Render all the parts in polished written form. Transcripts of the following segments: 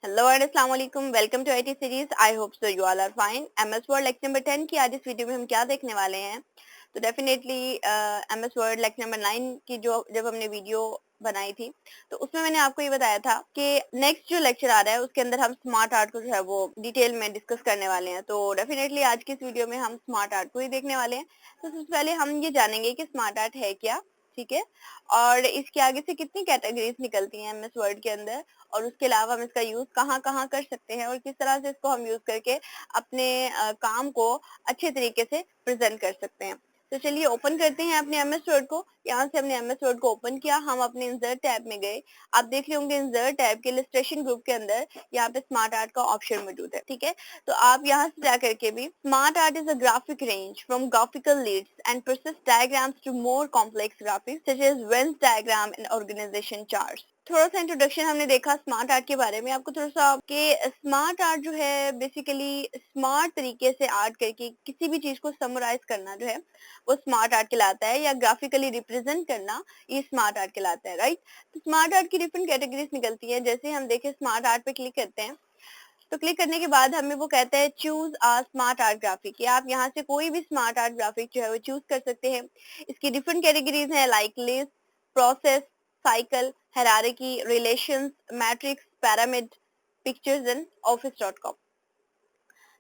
Hello and अस्सलाम वालेकुम, welcome to IT series. I hope so you all are fine. MS word lecture number 10 की आज इस video में हम क्या देखने वाले हैं, तो definitely MS word lecture number 9 की जो जब हमने वीडियो बनाई थी तो उसमें मैंने आपको ये बताया था कि नेक्स्ट जो लेक्चर आ रहा है उसके अंदर हम स्मार्ट आर्ट को जो है वो डिटेल में डिस्कस करने वाले हैं। तो डेफिनेटली आज की इस वीडियो में हम स्मार्ट आर्ट को ही देखने वाले हैं। तो सबसे पहले हम ये जानेंगे कि स्मार्ट आर्ट है क्या, ठीक है, और इसके आगे से कितनी कैटेगरीज निकलती हैं एमएस वर्ड के अंदर, और उसके अलावा हम इसका यूज कहाँ कहाँ कर सकते हैं और किस तरह से इसको हम यूज करके अपने काम को अच्छे तरीके से प्रेजेंट कर सकते हैं। तो चलिए ओपन करते हैं अपने एमएस वर्ड को। यहाँ से हमने एमएस वर्ड को ओपन किया, हम अपने इंसर्ट टैब में गए। आप देख रहे होंगे इंसर्ट टैब के इलस्ट्रेशन ग्रुप के अंदर यहाँ पे स्मार्ट आर्ट का ऑप्शन मौजूद है, ठीक है। तो आप यहाँ से जाकर के भी smart art is a graphic range from graphical leads and process diagrams to more complex graphics such as Venn diagram and organisation charts. थोड़ा सा इंट्रोडक्शन हमने देखा स्मार्ट आर्ट के बारे में। आपको थोड़ा सा कि स्मार्ट आर्ट जो है बेसिकली स्मार्ट तरीके से आर्ट करके किसी भी चीज को समराइज करना जो है वो स्मार्ट आर्ट कहलाता है, या ग्राफिकली रिप्रेजेंट करना ये स्मार्ट आर्ट कहलाता है, राइट। तो स्मार्ट आर्ट की डिफरेंट कैटेगरीज निकलती है। जैसे हम देखें स्मार्ट आर्ट पे क्लिक करते हैं तो क्लिक करने के बाद हमें वो कहता है चूज आ स्मार्ट आर्ट ग्राफिक, या आप यहाँ से कोई भी स्मार्ट आर्ट ग्राफिक जो है वो चूज कर सकते हैं। इसकी डिफरेंट कैटेगरीज हैं like list, process, cycle, hierarchy, relations, matrix, pyramid, pictures and office dot com.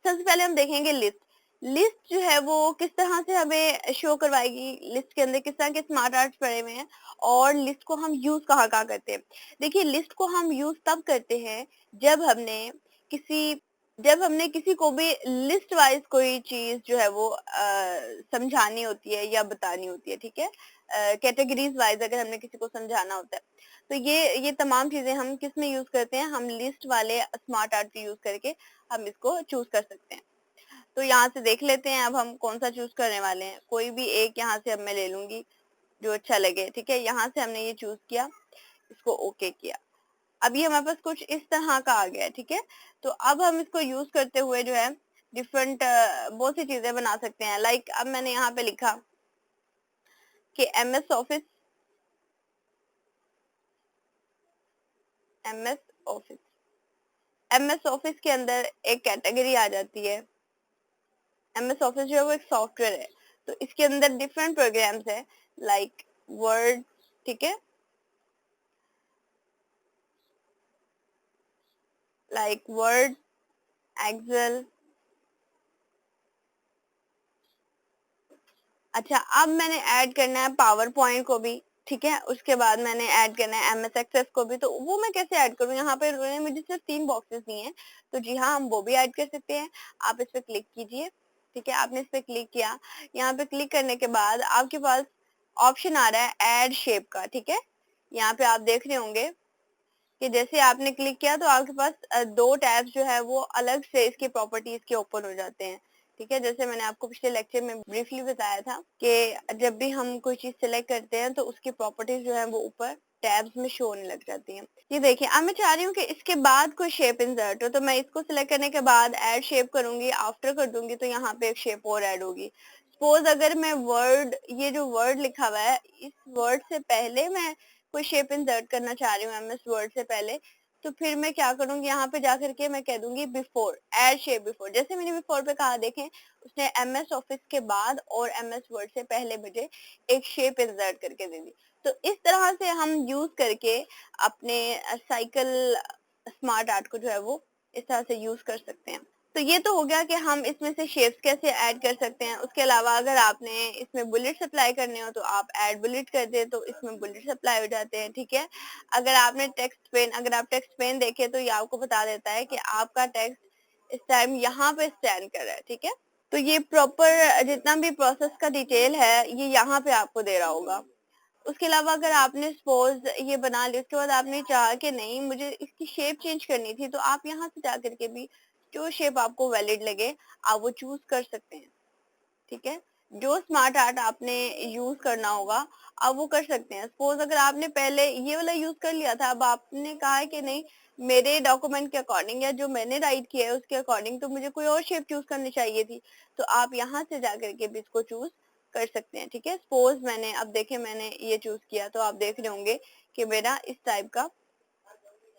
सबसे पहले हम देखेंगे लिस्ट। लिस्ट जो है वो किस तरह से हमें शो करवाएगी, लिस्ट के अंदर किस तरह के स्मार्ट आर्ट्स पड़े हुए हैं और लिस्ट को हम यूज कहाँ कहाँ करते हैं। देखिए लिस्ट को हम यूज तब करते हैं जब हमने किसी जब हमने किसी को भी लिस्ट वाइज कोई चीज जो है वो समझानी होती है या बतानी होती है, ठीक है। कैटेगरीज वाइज अगर हमने किसी को समझाना होता है तो ये तमाम चीजें हम किस में यूज करते हैं, हम लिस्ट वाले स्मार्ट आर्ट यूज करके हम इसको चूज कर सकते हैं। तो यहाँ से देख लेते हैं अब हम कौन सा चूज करने वाले हैं। कोई भी एक यहाँ से अब मैं ले लूंगी जो अच्छा लगे, ठीक है। यहाँ से हमने ये चूज किया, इसको ओके किया। अब ये हमारे पास कुछ इस तरह का आ गया है, ठीक है। तो अब हम इसको यूज करते हुए जो है डिफरेंट बहुत सी चीजें बना सकते हैं। लाइक अब मैंने यहाँ पे लिखा कि MS office, MS office, MS office के अंदर एक कैटेगरी आ जाती है। एमएस ऑफिस जो है वो एक सॉफ्टवेयर है, तो इसके अंदर डिफरेंट प्रोग्राम्स है लाइक वर्ड, ठीक है, लाइक वर्ड, एक्सेल। अच्छा अब मैंने ऐड करना है पावर पॉइंट को भी, ठीक है। उसके बाद मैंने ऐड करना है एमएस एक्सेस को भी। तो वो मैं कैसे ऐड करूँ, यहाँ पे उन्होंने मुझे सिर्फ 3 बॉक्सेस दिए हैं, तो जी हाँ हम वो भी ऐड कर सकते हैं। आप इस पे क्लिक कीजिए, ठीक है। आपने इस पे क्लिक किया, यहाँ पे क्लिक करने के बाद आपके पास ऑप्शन आ रहा है ऐड शेप का, ठीक है। यहाँ पे आप देख रहे होंगे कि जैसे आपने क्लिक किया तो आपके पास 2 टैब्स जो है वो अलग से इसके प्रॉपर्टीज के ओपन हो जाते हैं, ठीक है। जैसे मैंने आपको पिछले लेक्चर में ब्रीफली बताया था कि जब भी हम कोई चीज सिलेक्ट करते हैं तो उसकी प्रॉपर्टीज जो है वो ऊपर टैब्स में शो होने लग जाती हैं। ये देखिए अब मैं चाह रही हूँ कि इसके बाद कोई शेप इंसर्ट हो, तो मैं इसको सिलेक्ट करने के बाद ऐड शेप करूंगी, आफ्टर कर दूंगी तो यहाँ पे एक शेप और ऐड होगी। सपोज अगर मैं वर्ड, ये जो वर्ड लिखा हुआ है इस वर्ड से पहले मैं कोई शेप इंसर्ट करना चाह रही हूँ एमएस वर्ड से पहले, तो फिर मैं क्या करूंगी, यहाँ पे जाकर के मैं कह दूंगी बिफोर, ऐड शेप बिफोर। जैसे मैंने बिफोर पे कहा, देखें उसने एमएस ऑफिस के बाद और एमएस वर्ड से पहले मुझे एक शेप इंसर्ट करके दे दी। तो इस तरह से हम यूज करके अपने साइकिल स्मार्ट आर्ट को जो है वो इस तरह से यूज कर सकते हैं। तो ये तो हो गया कि हम इसमें से शेप्स कैसे ऐड कर सकते हैं। उसके अलावा अगर आपने इसमें बुलेट्स अप्लाई करने हो तो आप ऐड बुलेट कर दे तो इसमें बुलेट्स अप्लाई हो जाते हैं, ठीक है। अगर आपने टेक्स्ट पेन, अगर आप टेक्स्ट पेन देखे तो ये आपको बता देता है कि आपका टेक्स्ट इस टाइम यहाँ पे स्टैंड कर रहा है, ठीक है। तो ये प्रॉपर जितना भी प्रोसेस का डिटेल है ये यहाँ पे आपको दे रहा होगा। उसके अलावा अगर आपने सपोज ये बना लिया, उसके बाद आपने चाहा कि नहीं मुझे इसकी शेप चेंज करनी थी, तो आप यहाँ से जाकर के भी जो शेप आपको वैलिड लगे आप वो चूज कर सकते हैं, ठीक है। जो स्मार्ट आर्ट आपने यूज करना होगा आप वो कर सकते हैं। सपोज अगर आपने पहले ये वाला यूज कर लिया था, अब आपने कहा है कि नहीं मेरे डॉक्यूमेंट के अकॉर्डिंग या जो मैंने राइट किया है उसके अकॉर्डिंग तो मुझे कोई और शेप चूज करनी चाहिए थी, तो आप यहाँ से जाकर के भी इसको चूज कर सकते हैं, ठीक है। सपोज मैंने, अब देखें मैंने ये चूज किया तो आप देख रहे होंगे कि मेरा इस टाइप का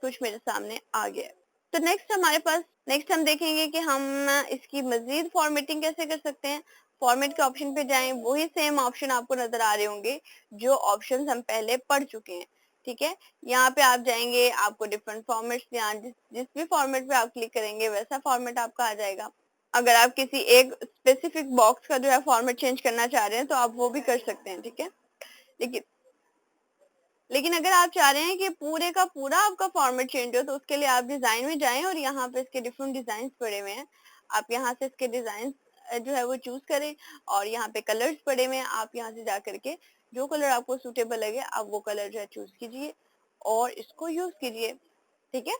कुछ मेरे सामने आ गया है। तो नेक्स्ट हम देखेंगे कि हम इसकी मजीद फॉर्मेटिंग कैसे कर सकते हैं। फॉर्मेट के ऑप्शन पे जाएं, वही सेम ऑप्शन आपको नजर आ रहे होंगे जो ऑप्शंस हम पहले पढ़ चुके हैं। ठीक है, यहाँ पे आप जाएंगे, आपको डिफरेंट फॉर्मेट्स, यहाँ जिस भी फॉर्मेट पे आप क्लिक करेंगे वैसा फॉर्मेट आपका आ जाएगा। अगर आप किसी एक स्पेसिफिक बॉक्स का जो है फॉर्मेट चेंज करना चाह रहे हैं तो आप वो भी कर सकते हैं। ठीक है, लेकिन लेकिन अगर आप चाह रहे हैं कि पूरे का पूरा आपका फॉर्मेट चेंज हो तो उसके लिए आप डिजाइन में जाएं और यहाँ पे इसके डिफरेंट डिजाइन पड़े हुए हैं। आप यहाँ से इसके डिजाइन जो है वो चूज करें और यहाँ पे कलर्स पड़े हुए हैं, आप यहाँ से जा करके जो कलर आपको सुटेबल लगे आप वो कलर जो है चूज कीजिए और इसको यूज कीजिए। ठीक है,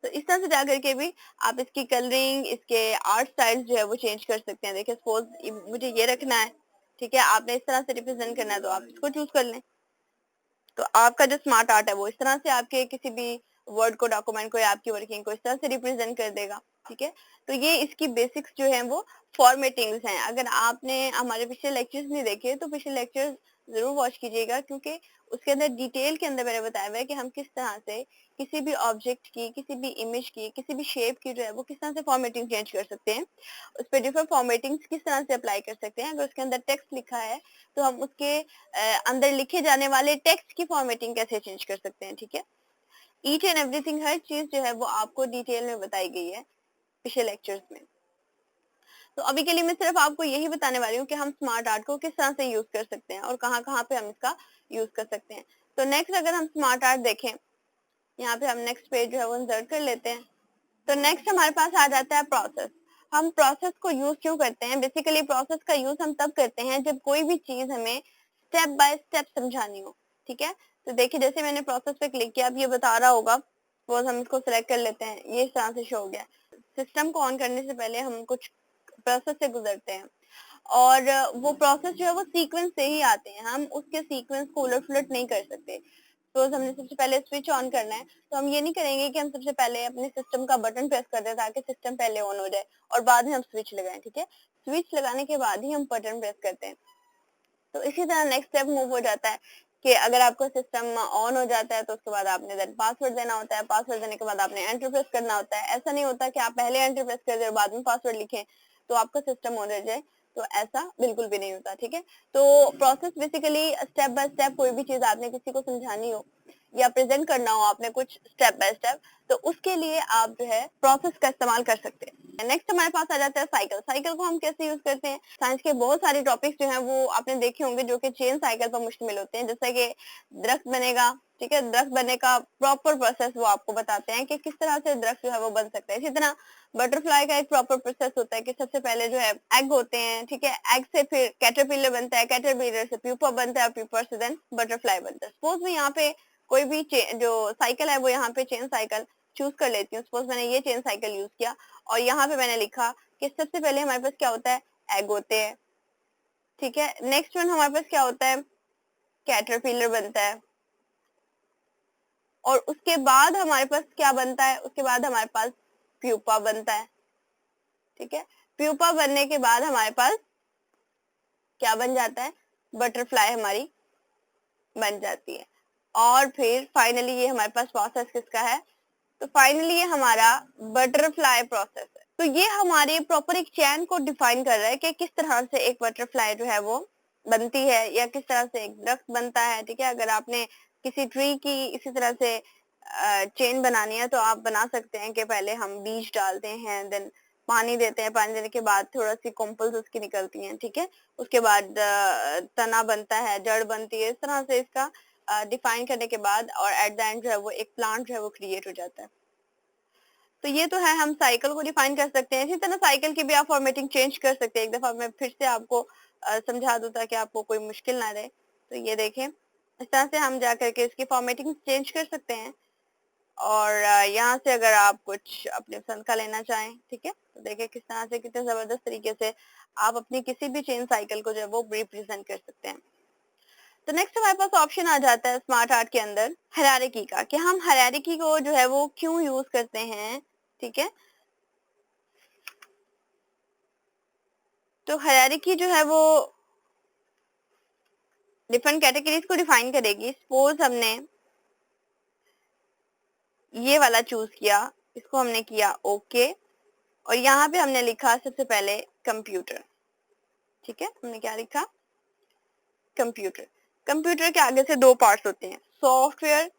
तो इस तरह से जा करके भी आप इसकी कलरिंग, इसके आर्ट स्टाइल्स जो है वो चेंज कर सकते हैं। देखिए सपोज मुझे ये रखना है, ठीक है, आपने इस तरह से रिप्रेजेंट करना है तो आप इसको चूज कर लें। तो आपका जो स्मार्ट आर्ट है वो इस तरह से आपके किसी भी वर्ड को, डॉक्यूमेंट को या आपकी वर्किंग को इस तरह से रिप्रेजेंट कर देगा। ठीक है, तो ये इसकी बेसिक्स जो है वो फॉर्मेटिंग्स हैं। अगर आपने हमारे पिछले लेक्चर्स नहीं देखे तो पिछले लेक्चर्स जरूर वॉच कीजिएगा, क्योंकि उसके अंदर डिटेल के अंदर मैंने बताया हुआ है कि हम किस तरह से किसी भी ऑब्जेक्ट की, किसी भी इमेज की, किसी भी शेप की जो है वो किस तरह से फॉर्मेटिंग चेंज कर सकते हैं, उस पर डिफरेंट फॉर्मेटिंग्स किस तरह से अप्लाई कर सकते हैं। अगर उसके अंदर टेक्स्ट लिखा है तो हम उसके अंदर लिखे जाने वाले टेक्स्ट की फॉर्मेटिंग कैसे चेंज कर सकते हैं। ठीक है, ईच एंड एवरीथिंग, हर चीज जो है वो आपको डिटेल में बताई गई है पिछले लेक्चर्स में। तो अभी के लिए मैं सिर्फ आपको यही बताने वाली हूँ कि हम स्मार्ट आर्ट को किस तरह से यूज कर सकते हैं और कहाँ कहाँ पे हम इसका यूज कर सकते हैं। तो नेक्स्ट अगर हम स्मार्ट आर्ट देखें, यहाँ पे हम नेक्स्ट पेज जो है वो इंसर्ट कर लेते हैं। तो नेक्स्ट हमारे पास आ जाता है प्रोसेस। हम प्रोसेस को यूज क्यों करते हैं? बेसिकली प्रोसेस का यूज हम तब करते हैं जब कोई भी चीज हमें स्टेप बाय स्टेप समझानी हो। ठीक है, तो देखिए जैसे मैंने प्रोसेस पे क्लिक किया, अब ये बता रहा होगा, सपोज हम इसको सिलेक्ट कर लेते हैं, ये इस तरह से शो हो गया। सिस्टम को ऑन करने से पहले हम कुछ प्रोसेस से गुजरते हैं और वो प्रोसेस जो है वो सीक्वेंस से ही आते हैं, हम उसके सीक्वेंस को उलट पुलट नहीं कर सकते। तो हमने सबसे पहले स्विच ऑन करना है तो हम ये नहीं करेंगे कि हम सबसे पहले अपने सिस्टम का बटन प्रेस कर दें ताकि सिस्टम पहले ऑन हो जाए और बाद में हम स्विच लगाएं। ठीक है, स्विच लगाने के बाद ही हम बटन प्रेस करते हैं। तो इसी तरह नेक्स्ट स्टेप मूव हो जाता है कि अगर आपका सिस्टम ऑन हो जाता है तो उसके बाद आपने देन पासवर्ड देना होता है, पासवर्ड देने के बाद आपने एंटर प्रेस करना होता है। ऐसा नहीं होता कि आप पहले एंटर प्रेस कर दें और बाद में पासवर्ड लिखें तो आपका सिस्टम ऑन रह जाए, तो ऐसा बिल्कुल भी नहीं होता। ठीक है, तो process basically step by step कोई भी चीज आपने किसी को समझानी हो या प्रेजेंट करना हो आपने कुछ स्टेप बाय स्टेप, तो उसके लिए आप जो है प्रोसेस का इस्तेमाल कर सकते हैं। नेक्स्ट हमारे पास आ जाता है साइकिल। साइकिल को हम कैसे यूज करते हैं? साइंस के बहुत सारे टॉपिक्स जो हैं वो आपने देखे होंगे जो कि चेन साइकिल पर मुश्तमिल होते हैं, जैसे कि दरख्त बनेगा। ठीक है, दरख्त बनने का प्रॉपर प्रोसेस वो आपको बताते हैं कि किस तरह से दरख्त जो है वो बन सकता है। इसी तरह बटरफ्लाई का एक प्रॉपर प्रोसेस होता है कि सबसे पहले जो है एग होते हैं। ठीक है, एग से फिर कैटरपिलर बनता है, कैटरपिलर से प्यूपा बनता है, प्यूपा से देन बटरफ्लाई बनता है। सपोज मैं यहाँ पे कोई भी जो साइकिल है वो यहाँ पे चेन साइकिल चूज कर लेती हूँ। सपोज मैंने ये चेन साइकिल यूज किया और यहाँ पे मैंने लिखा कि सबसे पहले हमारे पास क्या होता है, एग होते हैं। ठीक है, नेक्स्ट वन हमारे पास क्या होता है, कैटरपिलर बनता है और उसके बाद हमारे पास क्या बनता है, उसके बाद हमारे पास प्यूपा बनता है। ठीक है, प्यूपा बनने के बाद हमारे पास क्या बन जाता है, बटरफ्लाई हमारी बन जाती है। और फिर फाइनली ये हमारे पास प्रोसेस किसका है, तो फाइनली ये हमारा बटरफ्लाई प्रोसेस है। तो ये हमारे प्रॉपर एक चैन को डिफाइन कर रहा है कि किस तरह से एक बटरफ्लाई जो है वो बनती है या किस तरह से एक दरख्त बनता है। ठीक है, अगर आपने किसी ट्री की इसी तरह से चेन बनानी है तो आप बना सकते हैं कि पहले हम बीज डालते हैं, देन पानी देते हैं, पानी देने के बाद थोड़ा सी कॉम्पल्स उसकी निकलती हैं। ठीक है, उसके बाद तना बनता है, जड़ बनती है। इस तरह से इसका डिफाइन करने के बाद और एट द एंड जो है वो एक प्लांट जो है वो क्रिएट हो जाता है। तो ये तो है, हम साइकिल को डिफाइन कर सकते हैं। इसी तरह साइकिल की भी आप फॉर्मेटिंग चेंज कर सकते हैं। एक दफा मैं फिर से आपको समझा दूं ताकि आपको कोई मुश्किल ना रहे। तो ये देखें, इस तरह से हम जा करके इसकी फॉर्मेटिंग चेंज कर सकते हैं और यहाँ से अगर आप कुछ अपने पसंद का लेना चाहें, ठीक है, तो देखिए किस तरह से कितने जबरदस्त तरीके से आप अपनी किसी भी चेन साइकिल को जो है वो रिप्रेजेंट कर सकते हैं। तो नेक्स्ट हमारे पास ऑप्शन आ जाता है स्मार्ट आर्ट के अंदर हायरार्की का, कि हम हायरार्की को जो है वो क्यों यूज करते हैं। ठीक है, तो हायरार्की जो है वो डिफरेंट कैटेगरीज को डिफाइन करेगी। सपोज हमने ये वाला चूज किया, इसको हमने किया ओके, और यहाँ पे हमने लिखा सबसे पहले कंप्यूटर। ठीक है, हमने क्या लिखा, कंप्यूटर। कंप्यूटर के आगे से दो पार्ट्स होते हैं, सॉफ्टवेयर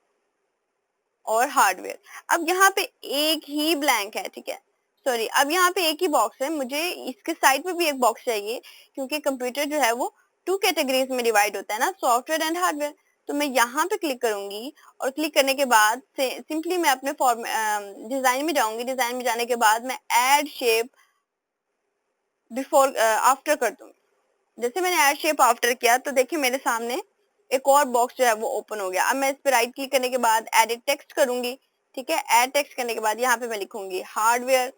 और हार्डवेयर। अब यहाँ पे एक ही ब्लैंक है, ठीक है, सॉरी, अब यहाँ पे एक ही बॉक्स है, मुझे इसके साइड पे भी एक बॉक्स चाहिए, क्योंकि कंप्यूटर जो है वो टू कैटेगरीज में डिवाइड होता है ना, सॉफ्टवेयर एंड हार्डवेयर। तो मैं यहाँ पे क्लिक करूंगी, और क्लिक करने के बाद से सिंपली मैं अपने फॉर्म डिजाइन में जाऊंगी। डिजाइन में जाने के बाद मैं ऐड शेप बिफोर आफ्टर कर दूंगी। जैसे मैंने ऐड शेप आफ्टर किया तो देखिए मेरे सामने एक और बॉक्स जो है वो ओपन हो गया। अब मैं इस पे राइट क्लिक करने के बाद एडिट टेक्स्ट करूंगी। ठीक है, ऐड टेक्स्ट करने के बाद यहाँ पे मैं लिखूंगी हार्डवेयर।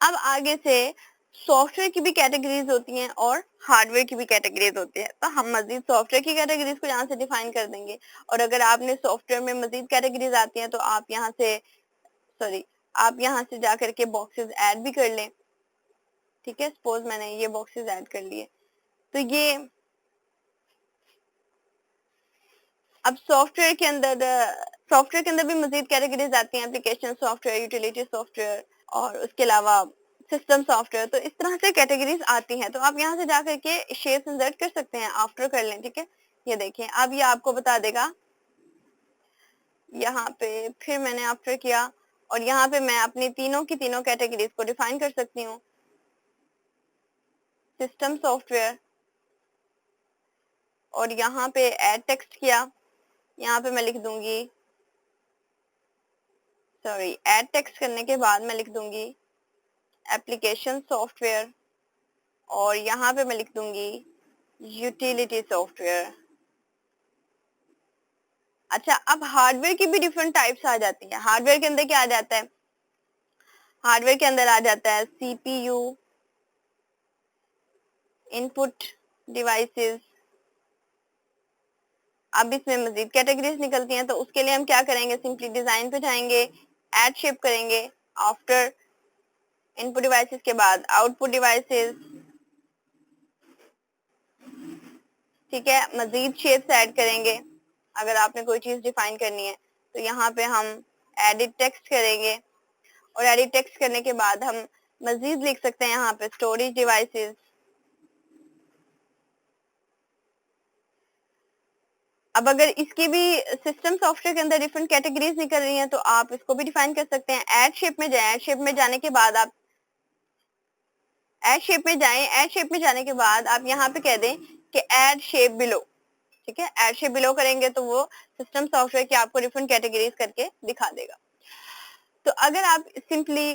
अब आगे से सॉफ्टवेयर की भी कैटेगरीज होती हैं और हार्डवेयर की भी कैटेगरीज होती है, तो हम मजीद सॉफ्टवेयर की कैटेगरीज को यहाँ से डिफाइन कर देंगे। और अगर आपने सॉफ्टवेयर में मजीद कैटेगरीज आती हैं तो आप यहाँ से आप यहाँ से जा करके बॉक्सेस ऐड भी कर लें। ठीक है, सपोज मैंने ये बॉक्सेस ऐड कर लिए, तो ये अब सॉफ्टवेयर के अंदर भी मजीद कैटेगरीज आती हैं, एप्लीकेशन सॉफ्टवेयर, यूटिलिटी सॉफ्टवेयर, और उसके अलावा सिस्टम सॉफ्टवेयर। तो इस तरह से कैटेगरीज आती हैं, तो आप यहाँ से जाकर के शेप्स इंसर्ट कर सकते हैं, आफ्टर कर लें। ठीक है, ये देखें, अब ये आपको बता देगा। यहाँ पे फिर मैंने आफ्टर किया, और यहाँ पे मैं अपनी तीनों की तीनों कैटेगरीज को डिफाइन कर सकती हूँ। सिस्टम सॉफ्टवेयर, और यहाँ पे ऐड टेक्स्ट किया, यहाँ पे मैं लिख दूंगी, ऐड टेक्स्ट करने के बाद मैं लिख दूंगी एप्लीकेशन सॉफ्टवेयर, और यहाँ पे मैं लिख दूंगी यूटिलिटी सॉफ्टवेयर। अच्छा, अब हार्डवेयर की भी डिफरेंट टाइप्स आ जाती हैं। हार्डवेयर के अंदर क्या आ जाता है, हार्डवेयर के अंदर आ जाता है सीपीयू, इनपुट डिवाइसेस। अब इसमें मजीद कैटेगरीज निकलती हैं, तो उसके लिए हम क्या करेंगे, सिंपली डिजाइन पे जाएंगे, ऐड शेप करेंगे, आफ्टर इनपुट डिवाइसेस के बाद आउटपुट डिवाइसेस। ठीक है, मजीद शेप्स ऐड करेंगे। अगर आपने कोई चीज डिफाइन करनी है तो यहाँ पे हम एडिट टेक्स्ट करेंगे, और एडिट टेक्स्ट करने के बाद हम मजीद लिख सकते हैं यहाँ पे स्टोरेज डिवाइसेस। अब अगर इसकी भी सिस्टम सॉफ्टवेयर के अंदर डिफरेंट कैटेगरीज निकल रही हैं तो आप इसको भी डिफाइन कर सकते हैं। ऐड शेप में जाएं, ऐड शेप में जाने के बाद आप ऐड शेप में जाएं, ऐड शेप में जाने के बाद आप यहाँ पे कह दें कि ऐड शेप बिलो। ठीक है, ऐड शेप बिलो करेंगे तो वो सिस्टम सॉफ्टवेयर की आपको डिफरेंट कैटेगरीज करके दिखा देगा। तो अगर आप सिंपली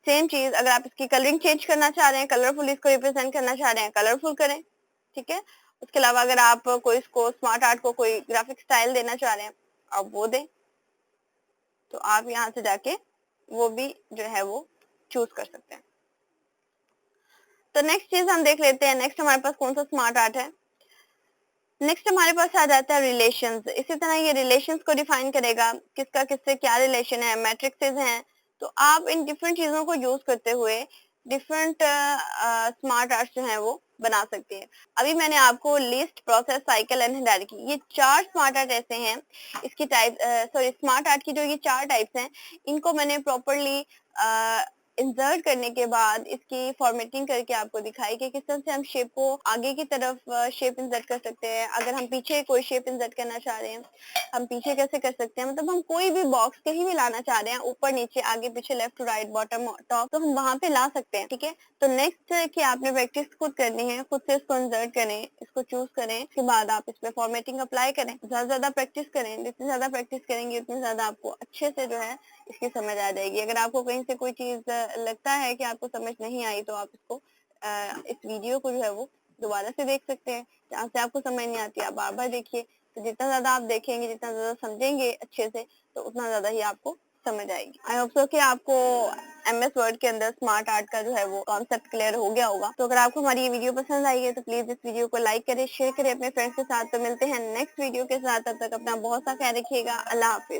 सेम चीज, अगर आप इसकी कलरिंग चेंज करना चाह रहे हैं, कलरफुल इसको रिप्रेजेंट करना चाह रहे हैं, कलरफुल करें। ठीक है, उसके अलावा अगर आप कोई इसको स्मार्ट आर्ट को कोई ग्राफिक स्टाइल देना चाह रहे हैं, आप वो दें, तो आप यहाँ से जाके वो भी जो है वो चूज कर सकते हैं। तो नेक्स्ट चीज हम देख लेते हैं, नेक्स्ट हमारे पास कौन सा स्मार्ट आर्ट है। नेक्स्ट हमारे पास आ जाता है रिलेशंस। इसी तरह ये रिलेशंस को डिफाइन करेगा, किसका किससे क्या रिलेशन है, मैट्रिक्सेस हैं। तो आप इन डिफरेंट चीजों को यूज करते हुए डिफरेंट स्मार्ट आर्ट्स जो हैं वो बना सकते हैं। अभी मैंने आपको list, process, cycle and hierarchy, ये 4 स्मार्ट आर्ट ऐसे हैं। इसकी टाइप स्मार्ट आर्ट की जो ये 4 टाइप्स हैं, इनको मैंने प्रॉपरली इंसर्ट करने के बाद इसकी फॉर्मेटिंग करके आपको दिखाई कि किस तरह से हम शेप को आगे की तरफ शेप इंसर्ट कर सकते हैं। अगर हम पीछे कोई शेप इंसर्ट करना चाह रहे हैं, हम पीछे कैसे कर सकते हैं, मतलब हम कोई भी बॉक्स कहीं भी लाना चाह रहे हैं, ऊपर नीचे आगे पीछे left to right bottom top, तो हम वहां पे ला सकते हैं। ठीक है, तो नेक्स्ट कि आपने प्रैक्टिस खुद करनी है, खुद से इसको इंसर्ट करें, इसको चूज करें, उसके बाद आप इस पे फॉर्मेटिंग अप्लाई करें, ज्यादा प्रैक्टिस करें। जितनी ज्यादा प्रैक्टिस करेंगे उतनी ज्यादा आपको अच्छे से जो है इसकी समझ आ जाएगी। अगर आपको कहीं से कोई चीज लगता है कि आपको समझ नहीं आई तो आप इसको इस वीडियो को जो है वो दोबारा से देख सकते हैं। जहाँ से आपको समझ नहीं आती आप बार बार देखिए। तो जितना ज्यादा आप देखेंगे, जितना ज्यादा समझेंगे अच्छे से, तो उतना ज्यादा ही आपको समझ आएगी। आई होप सो कि आपको MS वर्ड के अंदर स्मार्ट आर्ट का जो है वो कॉन्सेप्ट क्लियर हो गया होगा। तो अगर आपको हमारी ये वीडियो पसंद आई है तो प्लीज इस वीडियो को लाइक करें, शेयर करें अपने फ्रेंड्स के साथ। तो मिलते हैं नेक्स्ट वीडियो के साथ, तब तक अपना बहुत सा ख्याल रखिएगा। अल्लाह हाफिज।